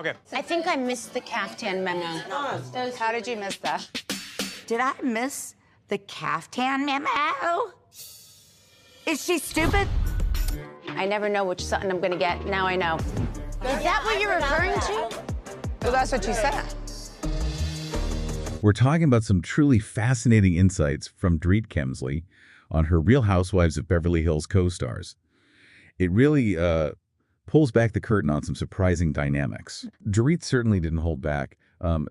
Okay. I think I missed the caftan memo. How did you miss that? Did I miss the caftan memo? Is she stupid? I never know which Sutton I'm gonna get. Now I know. Is that what you're referring to? Well, that's what you said. We're talking about some truly fascinating insights from Dorit Kemsley on her Real Housewives of Beverly Hills co-stars. It really pulls back the curtain on some surprising dynamics. Dorit certainly didn't hold back,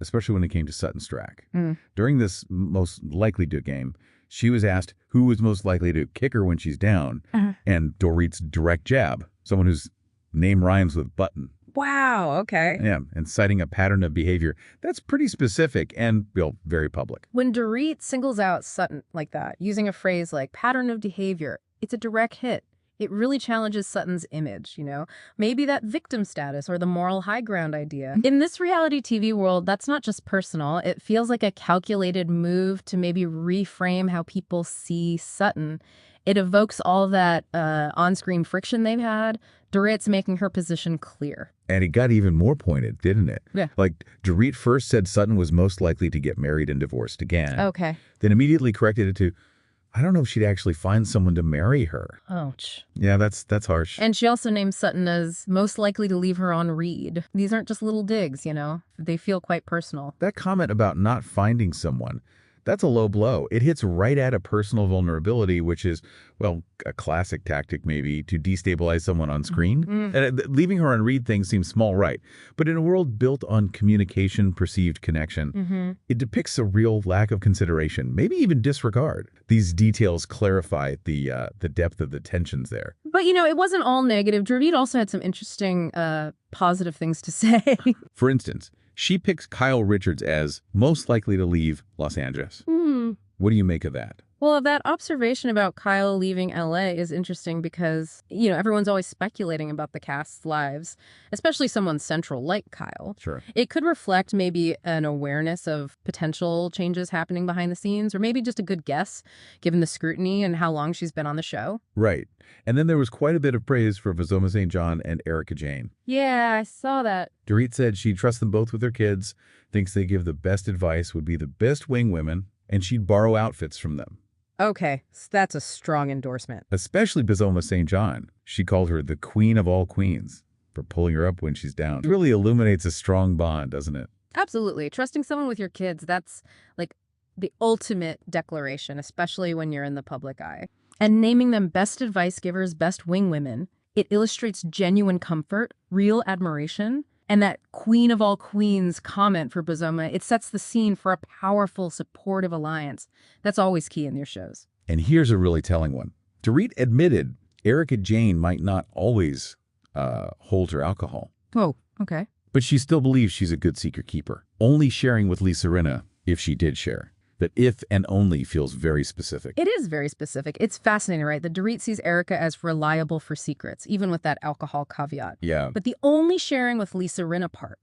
especially when it came to Sutton Stracke. During this most likely to game, she was asked who was most likely to kick her when she's down, and Dorit's direct jab, someone whose name rhymes with button. Wow, okay. Yeah, and citing a pattern of behavior that's pretty specific and, well, very public. When Dorit singles out Sutton like that, using a phrase like pattern of behavior, it's a direct hit. It really challenges Sutton's image, you know? Maybe that victim status or the moral high ground idea. In this reality TV world, that's not just personal. It feels like a calculated move to maybe reframe how people see Sutton. It evokes all that on-screen friction they've had. Dorit's making her position clear. And it got even more pointed, didn't it? Yeah. Like, Dorit first said Sutton was most likely to get married and divorced again. Okay. Then immediately corrected it to, I don't know if she'd actually find someone to marry her. Ouch. Yeah, that's harsh. And she also named Sutton as most likely to leave her on read. These aren't just little digs, you know? They feel quite personal. That comment about not finding someone, that's a low blow. It hits right at a personal vulnerability, which is, well, a classic tactic maybe to destabilize someone on screen. And leaving her on read things seems small, right? But in a world built on communication, perceived connection, it depicts a real lack of consideration, maybe even disregard. These details clarify the depth of the tensions there. But, you know, it wasn't all negative. Dorit also had some interesting positive things to say. For instance, she picks Kyle Richards as most likely to leave Los Angeles. What do you make of that? Well, that observation about Kyle leaving LA is interesting because, you know, everyone's always speculating about the cast's lives, especially someone central like Kyle. Sure. It could reflect maybe an awareness of potential changes happening behind the scenes, or maybe just a good guess, given the scrutiny and how long she's been on the show. Right. And then there was quite a bit of praise for Vazoma St. John and Erika Jayne. Yeah, I saw that. Dorit said she trusts them both with their kids, thinks they give the best advice, would be the best wing women, and she'd borrow outfits from them. Okay, so that's a strong endorsement. Especially Vazoma St. John. She called her the queen of all queens for pulling her up when she's down. It really illuminates a strong bond, doesn't it? Absolutely. Trusting someone with your kids, that's like the ultimate declaration, especially when you're in the public eye. And naming them best advice givers, best wing women, it illustrates genuine comfort, real admiration, and that queen of all queens comment for Vazoma, it sets the scene for a powerful, supportive alliance. That's always key in your shows. And here's a really telling one. Dorit admitted Erika Jayne might not always hold her alcohol. Oh, okay. But she still believes she's a good seeker-keeper, only sharing with Lisa Rinna if she did share. That if and only feels very specific. It is very specific. It's fascinating, right? That Dorit sees Erika as reliable for secrets, even with that alcohol caveat. Yeah. But the only sharing with Lisa Rinna part,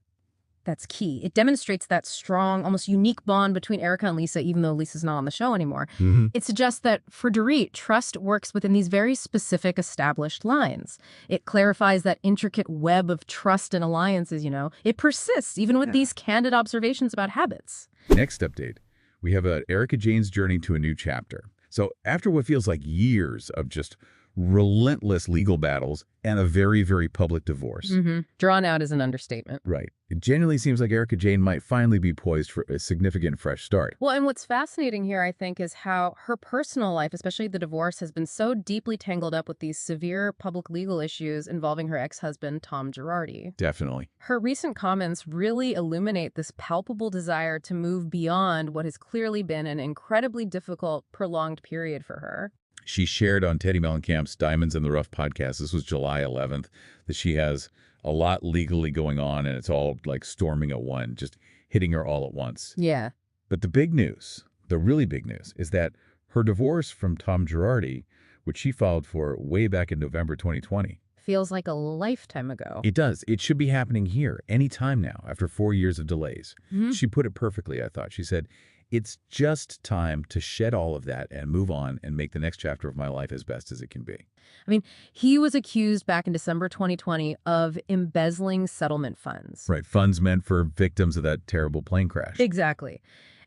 that's key. It demonstrates that strong, almost unique bond between Erika and Lisa, even though Lisa's not on the show anymore. It suggests that for Dorit, trust works within these very specific established lines. It clarifies that intricate web of trust and alliances, you know. It persists, even with these candid observations about habits. Next update. We have Erika Jayne's journey to a new chapter. So after what feels like years of just relentless legal battles and a very, very public divorce. Drawn out is an understatement. Right. It genuinely seems like Erika Jayne might finally be poised for a significant fresh start. Well, and what's fascinating here, I think, is how her personal life, especially the divorce, has been so deeply tangled up with these severe public legal issues involving her ex-husband, Tom Girardi. Definitely. Her recent comments really illuminate this palpable desire to move beyond what has clearly been an incredibly difficult, prolonged period for her. She shared on Teddi Mellencamp's Diamonds in the Rough podcast, this was July 11th, that she has a lot legally going on and it's all like storming at one, just hitting her all at once. Yeah. But the big news, the really big news, is that her divorce from Tom Girardi, which she filed for way back in November 2020. Feels like a lifetime ago. It does. It should be happening here any time now after 4 years of delays. She put it perfectly, I thought. She said, It's just time to shed all of that and move on and make the next chapter of my life as best as it can be. I mean, he was accused back in December 2020 of embezzling settlement funds. Right, funds meant for victims of that terrible plane crash. Exactly.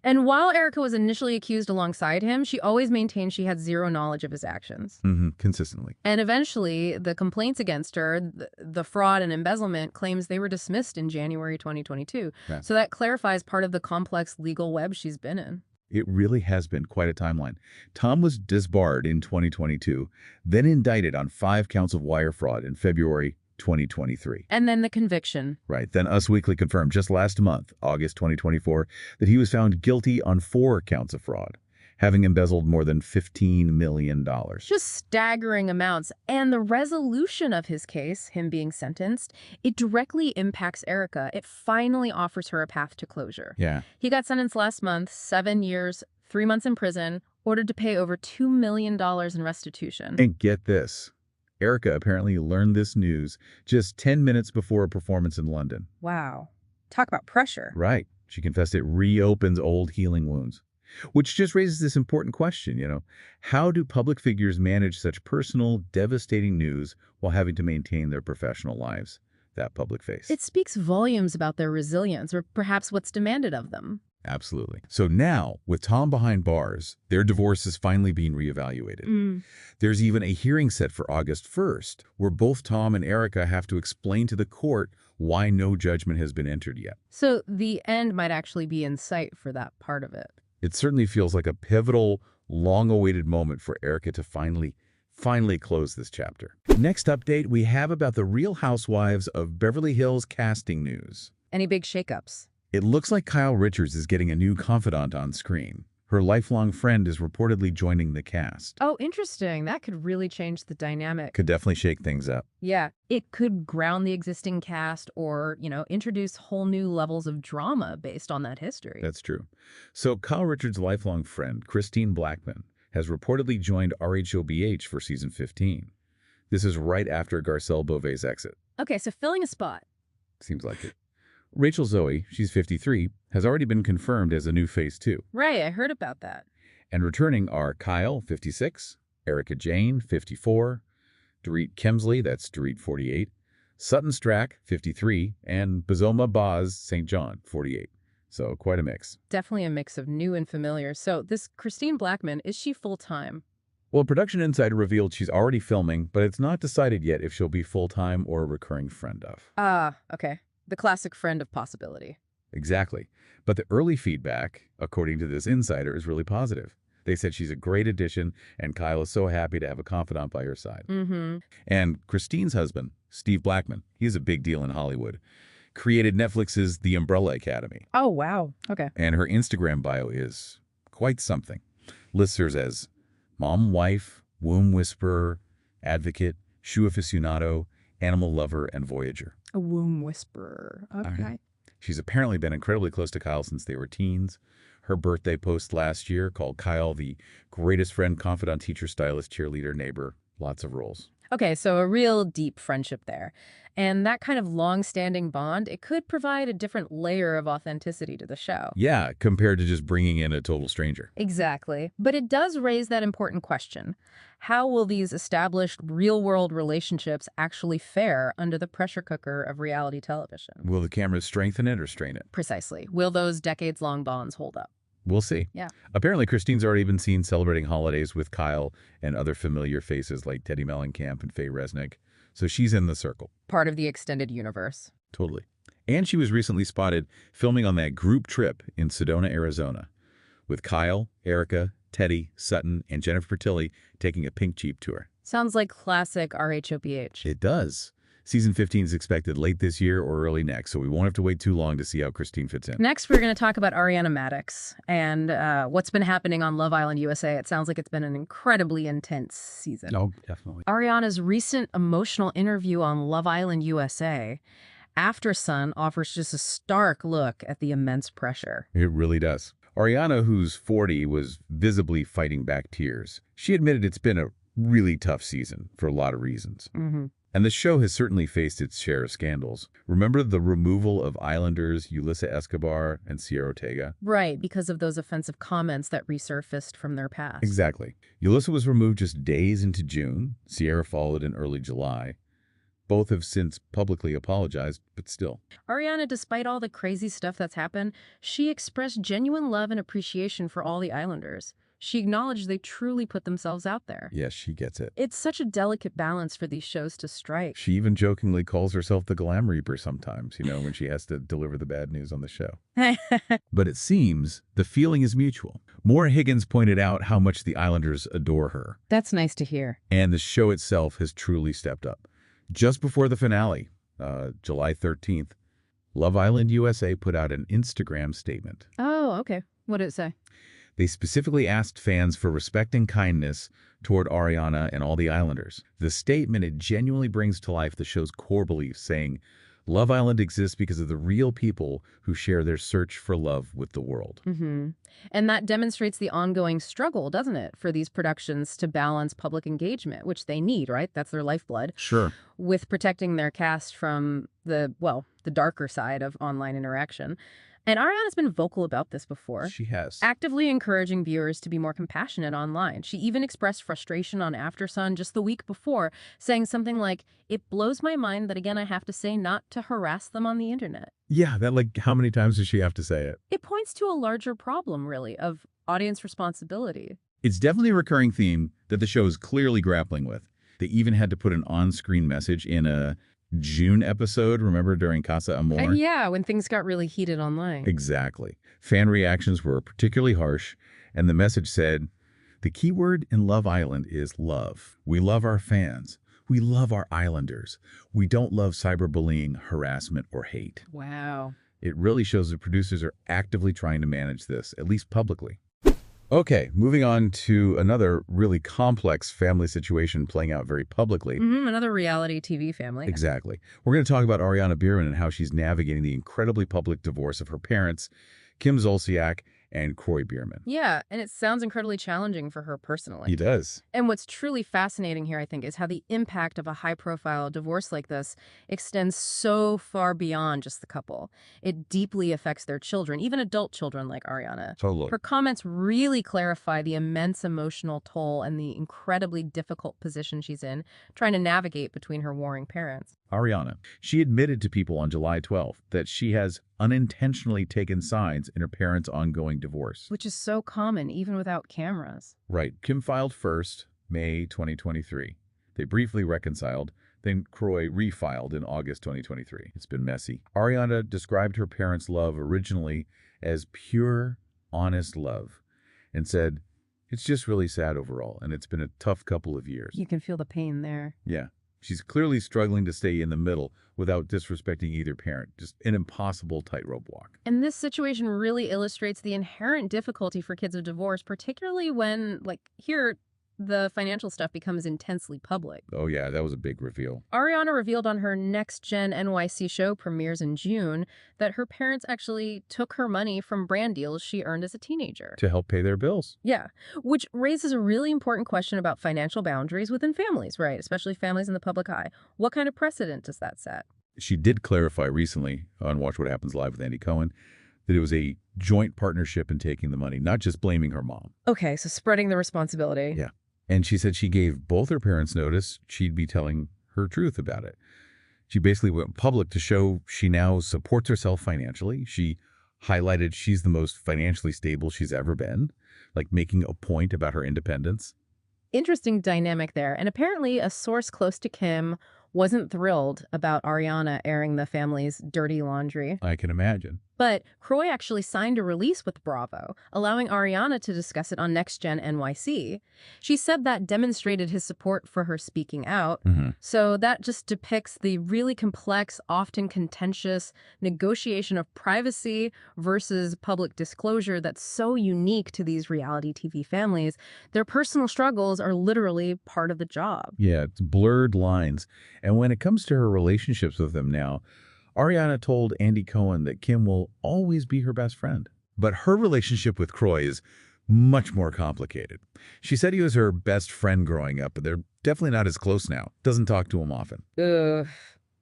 And while Erika was initially accused alongside him, she always maintained she had zero knowledge of his actions. Consistently. And eventually, the complaints against her, the fraud and embezzlement claims, they were dismissed in January 2022. Yeah. So that clarifies part of the complex legal web she's been in. It really has been quite a timeline. Tom was disbarred in 2022, then indicted on 5 counts of wire fraud in February 2023. And then the conviction. Right. Then Us Weekly confirmed just last month, August 2024, that he was found guilty on 4 counts of fraud, having embezzled more than $15 million. Just staggering amounts. And the resolution of his case, him being sentenced, it directly impacts Erika. It finally offers her a path to closure. Yeah. He got sentenced last month, 7 years, 3 months in prison, ordered to pay over $2 million in restitution. And get this. Erika apparently learned this news just 10 minutes before a performance in London. Wow. Talk about pressure. Right. She confessed it reopens old healing wounds. Which just raises this important question, how do public figures manage such personal, devastating news while having to maintain their professional lives, that public face? It speaks volumes about their resilience, or perhaps what's demanded of them. Absolutely. So now, with Tom behind bars, their divorce is finally being reevaluated. There's even a hearing set for August 1st, where both Tom and Erika have to explain to the court why no judgment has been entered yet. So the end might actually be in sight for that part of it. It certainly feels like a pivotal, long-awaited moment for Erika to finally close this chapter. Next update we have about the Real Housewives of Beverly Hills casting news. Any big shakeups? It looks like Kyle Richards is getting a new confidant on screen. Her lifelong friend is reportedly joining the cast. Oh, interesting. That could really change the dynamic. Could definitely shake things up. Yeah, it could ground the existing cast or, introduce whole new levels of drama based on that history. That's true. So Kyle Richards' lifelong friend, Christine Blackman, has reportedly joined RHOBH for season 15. This is right after Garcelle Beauvais' exit. Okay, so filling a spot. Seems like it. Rachel Zoe, she's 53, has already been confirmed as a new face too. Right, I heard about that. And returning are Kyle, 56, Erika Jayne, 54, Dorit Kemsley, that's Dorit 48, Sutton Stracke, 53, and Bazoma Baz St. John, 48. So quite a mix. Definitely a mix of new and familiar. So this Christine Blackman, is she full-time? Well, Production Insider revealed she's already filming, but it's not decided yet if she'll be full-time or a recurring friend of. Okay. The classic friend of possibility. Exactly. But the early feedback, according to this insider, is really positive. They said she's a great addition, and Kyle is so happy to have a confidant by her side. And Christine's husband, Steve Blackman, he's a big deal in Hollywood, created Netflix's The Umbrella Academy. Oh, wow. Okay. And her Instagram bio is quite something. Lists her as mom, wife, womb whisperer, advocate, shoe aficionado, animal lover, and voyager. A womb whisperer. Okay. She's apparently been incredibly close to Kyle since they were teens. Her birthday post last year called Kyle the greatest friend, confidant, teacher, stylist, cheerleader, neighbor, lots of roles. Okay, so a real deep friendship there. And that kind of long-standing bond, it could provide a different layer of authenticity to the show. Yeah, compared to just bringing in a total stranger. Exactly. But it does raise that important question. How will these established real-world relationships actually fare under the pressure cooker of reality television? Will the cameras strengthen it or strain it? Precisely. Will those decades-long bonds hold up? We'll see. Yeah. Apparently, Christine's already been seen celebrating holidays with Kyle and other familiar faces like Teddi Mellencamp and Faye Resnick. So she's in the circle. Part of the extended universe. Totally. And she was recently spotted filming on that group trip in Sedona, Arizona, with Kyle, Erika, Teddi, Sutton, and Jennifer Tilly taking a pink Jeep tour. Sounds like classic RHOBH. It does. Season 15 is expected late this year or early next, so we won't have to wait too long to see how Christine fits in. Next, we're going to talk about Ariana Madix and what's been happening on Love Island USA. It sounds like it's been an incredibly intense season. Oh, definitely. Ariana's recent emotional interview on Love Island USA after Sun offers just a stark look at the immense pressure. It really does. Ariana, who's 40, was visibly fighting back tears. She admitted it's been a really tough season for a lot of reasons. And the show has certainly faced its share of scandals. Remember the removal of Islanders Yulisa Escobar and Sierra Ortega? Right, because of those offensive comments that resurfaced from their past. Exactly. Yulisa was removed just days into June. Sierra followed in early July. Both have since publicly apologized, but still. Ariana, despite all the crazy stuff that's happened, she expressed genuine love and appreciation for all the Islanders. She acknowledged they truly put themselves out there. Yes, she gets it. It's such a delicate balance for these shows to strike. She even jokingly calls herself the Glam Reaper sometimes, when she has to deliver the bad news on the show. But it seems the feeling is mutual. Maura Higgins pointed out how much the Islanders adore her. That's nice to hear. And the show itself has truly stepped up. Just before the finale, July 13th, Love Island USA put out an Instagram statement. Oh, okay. What did it say? They specifically asked fans for respect and kindness toward Ariana and all the Islanders. The statement, it genuinely brings to life the show's core beliefs, saying, Love Island exists because of the real people who share their search for love with the world. Mm-hmm. And that demonstrates the ongoing struggle, doesn't it, for these productions to balance public engagement, which they need, right? That's their lifeblood. Sure. With protecting their cast from the darker side of online interaction. And Ariana's been vocal about this before. She has. Actively encouraging viewers to be more compassionate online. She even expressed frustration on AfterSun just the week before, saying something like, "It blows my mind that, again, I have to say not to harass them on the internet." Yeah, how many times does she have to say it? It points to a larger problem, really, of audience responsibility. It's definitely a recurring theme that the show is clearly grappling with. They even had to put an on-screen message in a June episode, remember, during Casa Amor? Yeah, when things got really heated online. Exactly. Fan reactions were particularly harsh, and the message said, the key word in Love Island is love. We love our fans. We love our Islanders. We don't love cyberbullying, harassment, or hate. Wow. It really shows the producers are actively trying to manage this, at least publicly. Okay, moving on to another really complex family situation playing out very publicly. Another reality TV family. Exactly. We're going to talk about Ariana Biermann and how she's navigating the incredibly public divorce of her parents, Kim Zolciak and Corey Biermann. Yeah, and it sounds incredibly challenging for her personally. He does. And what's truly fascinating here, I think, is how the impact of a high-profile divorce like this extends so far beyond just the couple. It deeply affects their children, even adult children like Ariana. Totally. Her comments really clarify the immense emotional toll and the incredibly difficult position she's in, trying to navigate between her warring parents. Ariana, she admitted to people on July 12th that she has unintentionally taken sides in her parents' ongoing divorce. Which is so common, even without cameras. Right. Kim filed first, May 2023. They briefly reconciled, then Croy refiled in August 2023. It's been messy. Ariana described her parents' love originally as pure, honest love and said, it's just really sad overall, and it's been a tough couple of years. You can feel the pain there. Yeah. She's clearly struggling to stay in the middle without disrespecting either parent. Just an impossible tightrope walk. And this situation really illustrates the inherent difficulty for kids of divorce, particularly when, here, the financial stuff becomes intensely public. Oh, yeah, that was a big reveal. Ariana revealed on her next Gen NYC show, premieres in June, that her parents actually took her money from brand deals she earned as a teenager. To help pay their bills. Yeah, which raises a really important question about financial boundaries within families, right? Especially families in the public eye. What kind of precedent does that set? She did clarify recently on Watch What Happens Live with Andy Cohen that it was a joint partnership in taking the money, not just blaming her mom. Okay, so spreading the responsibility. Yeah. And she said she gave both her parents notice she'd be telling her truth about it. She basically went public to show she now supports herself financially. She highlighted she's the most financially stable she's ever been, making a point about her independence. Interesting dynamic there. And apparently a source close to Kim wasn't thrilled about Ariana airing the family's dirty laundry. I can imagine. But Croy actually signed a release with Bravo, allowing Ariana to discuss it on Next Gen NYC. She said that demonstrated his support for her speaking out. So that just depicts the really complex, often contentious negotiation of privacy versus public disclosure that's so unique to these reality TV families. Their personal struggles are literally part of the job. Yeah, it's blurred lines. And when it comes to her relationships with them now, Ariana told Andy Cohen that Kim will always be her best friend. But her relationship with Croy is much more complicated. She said he was her best friend growing up, but they're definitely not as close now. Doesn't talk to him often. Ugh,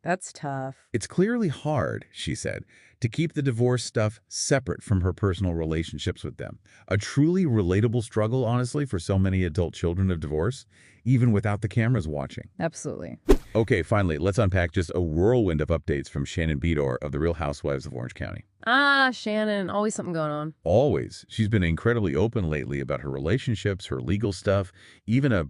that's tough. It's clearly hard, she said, to keep the divorce stuff separate from her personal relationships with them. A truly relatable struggle, honestly, for so many adult children of divorce, even without the cameras watching. Absolutely. Okay, finally, let's unpack just a whirlwind of updates from Shannon Beador of The Real Housewives of Orange County. Ah, Shannon, always something going on. Always. She's been incredibly open lately about her relationships, her legal stuff, even a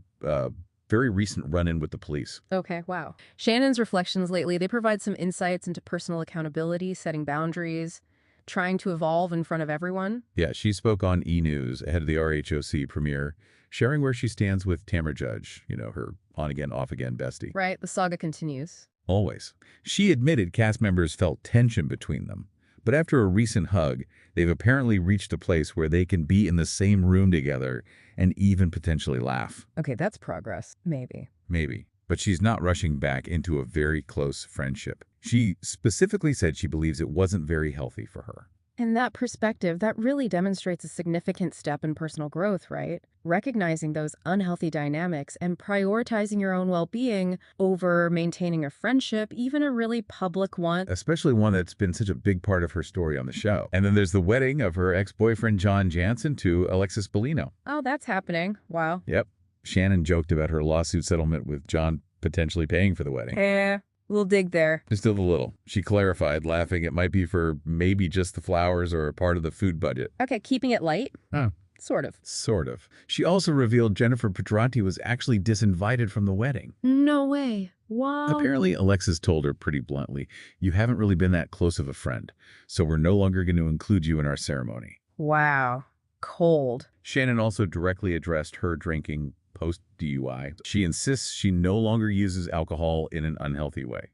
very recent run-in with the police. Okay, wow. Shannon's reflections lately, they provide some insights into personal accountability, setting boundaries, trying to evolve in front of everyone. Yeah, she spoke on E! News ahead of the RHOC premiere, sharing where she stands with Tamra Judge, her on-again, off-again bestie. Right, the saga continues. Always. She admitted cast members felt tension between them. But after a recent hug, they've apparently reached a place where they can be in the same room together and even potentially laugh. Okay, that's progress. Maybe. Maybe. But she's not rushing back into a very close friendship. She specifically said she believes it wasn't very healthy for her. In that perspective, that really demonstrates a significant step in personal growth, right? Recognizing those unhealthy dynamics and prioritizing your own well-being over maintaining a friendship, even a really public one. Especially one that's been such a big part of her story on the show. And then there's the wedding of her ex-boyfriend John Jansen to Alexis Bellino. Oh, that's happening. Wow. Yep. Shannon joked about her lawsuit settlement with John potentially paying for the wedding. We'll dig there. Just a little. She clarified, laughing it might be for maybe just the flowers or a part of the food budget. Okay, keeping it light? Oh. Sort of. Sort of. She also revealed Jennifer Pedranti was actually disinvited from the wedding. No way. Wow. Apparently, Alexis told her pretty bluntly, "You haven't really been that close of a friend, so we're no longer going to include you in our ceremony." Wow. Cold. Shannon also directly addressed her drinking post-DUI. She insists she no longer uses alcohol in an unhealthy way.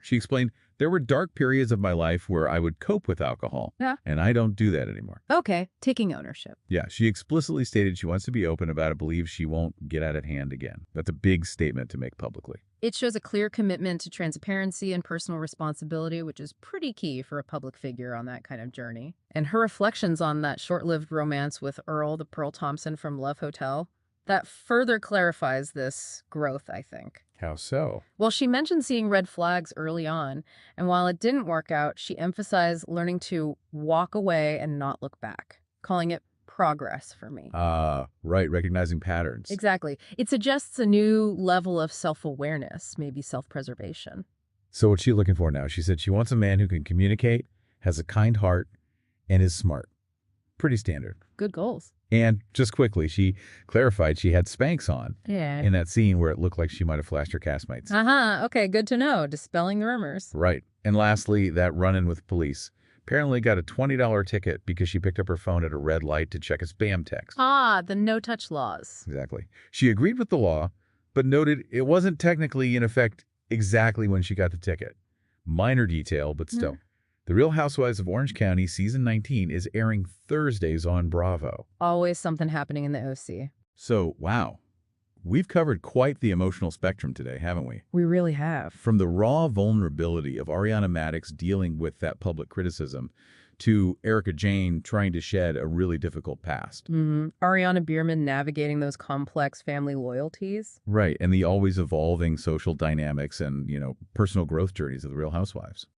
She explained, "There were dark periods of my life where I would cope with alcohol, and I don't do that anymore." Okay, taking ownership. Yeah, she explicitly stated she wants to be open about it, believes she won't get out of hand again. That's a big statement to make publicly. It shows a clear commitment to transparency and personal responsibility, which is pretty key for a public figure on that kind of journey. And her reflections on that short-lived romance with Earl, the Pearl Thompson from Love Hotel, that further clarifies this growth, I think. How so? Well, she mentioned seeing red flags early on, and while it didn't work out, she emphasized learning to walk away and not look back, calling it progress for me. Right, recognizing patterns. Exactly. It suggests a new level of self-awareness, maybe self-preservation. So what's she looking for now? She said she wants a man who can communicate, has a kind heart, and is smart. Pretty standard. Good goals. And just quickly, she clarified she had Spanx on in that scene where it looked like she might have flashed her castmates. Okay, good to know. Dispelling the rumors. Right. And lastly, that run-in with police. Apparently got a $20 ticket because she picked up her phone at a red light to check a spam text. The no-touch laws. Exactly. She agreed with the law, but noted it wasn't technically in effect exactly when she got the ticket. Minor detail, but still. The Real Housewives of Orange County Season 19 is airing Thursdays on Bravo. Always something happening in the OC. So, wow. We've covered quite the emotional spectrum today, haven't we? We really have. From the raw vulnerability of Ariana Madix dealing with that public criticism to Erika Jayne trying to shed a really difficult past. Ariana Biermann navigating those complex family loyalties. Right, and the always evolving social dynamics and, personal growth journeys of the Real Housewives.